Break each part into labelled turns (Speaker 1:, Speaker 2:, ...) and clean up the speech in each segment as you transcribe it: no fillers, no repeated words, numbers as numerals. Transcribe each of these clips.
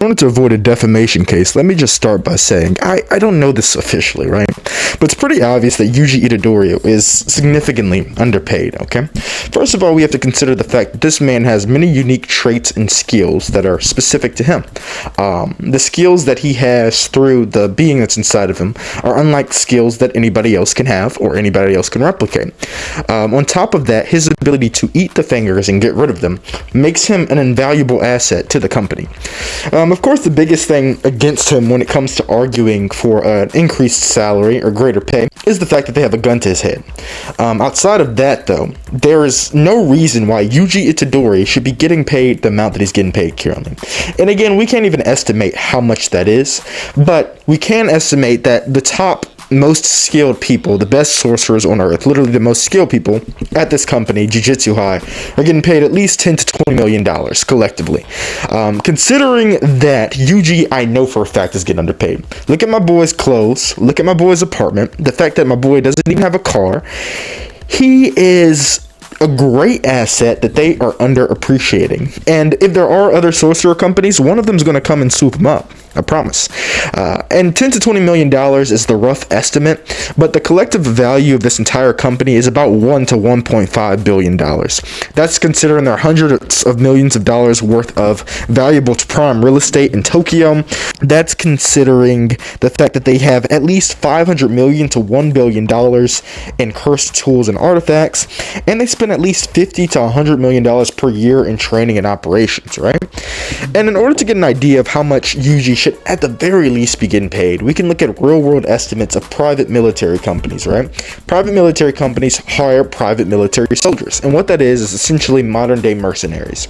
Speaker 1: In order to avoid a defamation case, let me just start by saying I don't know this officially, right? But it's pretty obvious that Yuji Itadori is significantly underpaid, okay? First of all, we have to consider the fact that this man has many unique traits and skills that are specific to him. The skills that he has through the being that's inside of him are unlike skills that anybody else can have or anybody else can replicate. On top of that, his ability to eat the fingers and get rid of them makes him an invaluable asset to the company. Of course, the biggest thing against him when it comes to arguing for an increased salary or greater pay is the fact that they have a gun to his head. Outside of that, though, there is no reason why Yuji Itadori should be getting paid the amount that he's getting paid currently. And again, we can't even estimate how much that is, but we can estimate that the top most skilled people, the best sorcerers on earth, literally the most skilled people at this company, Jujutsu High, are getting paid at least $10 to $20 million collectively. Considering that, Yuji, I know for a fact, is getting underpaid. Look at my boy's clothes, look at my boy's apartment, the fact that my boy doesn't even have a car. He is a great asset that they are underappreciating. And if there are other sorcerer companies, one of them is going to come and swoop him up. I promise. And $10 to $20 million is the rough estimate, but the collective value of this entire company is about $1 to $1.5 billion. That's considering their hundreds of millions of dollars worth of valuable to prime real estate in Tokyo. That's considering the fact that they have at least $500 million to $1 billion in cursed tools and artifacts, and they spend at least $50 to $100 million per year in training and operations, right? And in order to get an idea of how much Yuji should at the very least be getting paid, we can look at real world estimates of private military companies, right? Private military companies hire private military soldiers, and what that is essentially modern day mercenaries.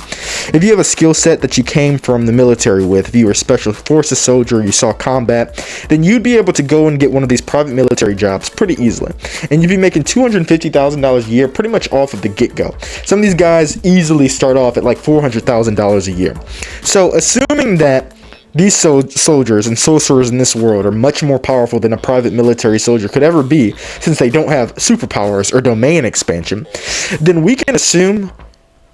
Speaker 1: If you have a skill set that you came from the military with, if you were a special forces soldier, you saw combat, then you'd be able to go and get one of these private military jobs pretty easily, and you'd be making $250,000 a year pretty much off of the get-go. Some of these guys easily start off at like $400,000 a year. So assuming that these soldiers and sorcerers in this world are much more powerful than a private military soldier could ever be, since they don't have superpowers or domain expansion, then we can assume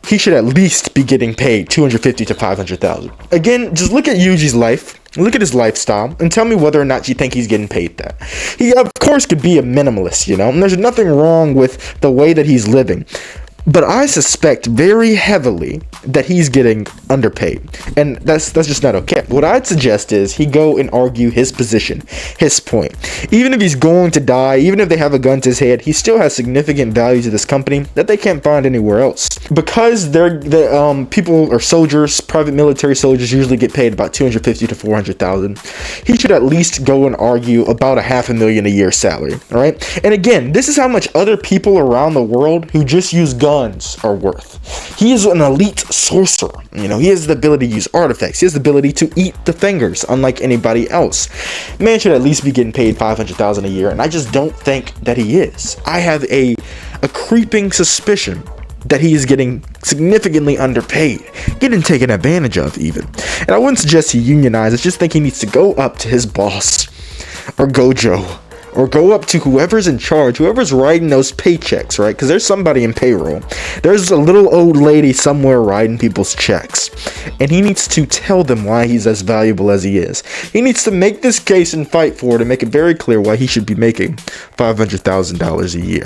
Speaker 1: he should at least be getting paid $250,000 to $500,000. Again, just look at Yuji's life, look at his lifestyle, and tell me whether or not you think he's getting paid that. He, of course, could be a minimalist, and there's nothing wrong with the way that he's living. But I suspect very heavily that he's getting underpaid, and that's just not okay. What I'd suggest is he go and argue his position, his point. Even if he's going to die, even if they have a gun to his head, he still has significant value to this company that they can't find anywhere else. Because people or soldiers, private military soldiers usually get paid about $250,000 to $400,000. He should at least go and argue about $500,000 a year salary. All right, and again, this is how much other people around the world who just use guns are worth. He is an elite sorcerer. He has the ability to use artifacts. He has the ability to eat the fingers, unlike anybody else. Man should at least be getting paid $500,000 a year, and I just don't think that he is. I have a creeping suspicion that he is getting significantly underpaid, getting taken advantage of even. And I wouldn't suggest he unionize. I just think he needs to go up to his boss, or Gojo, or go up to whoever's in charge, whoever's writing those paychecks, right? Because there's somebody in payroll. There's a little old lady somewhere writing people's checks. And he needs to tell them why he's as valuable as he is. He needs to make this case and fight for it and make it very clear why he should be making $500,000 a year.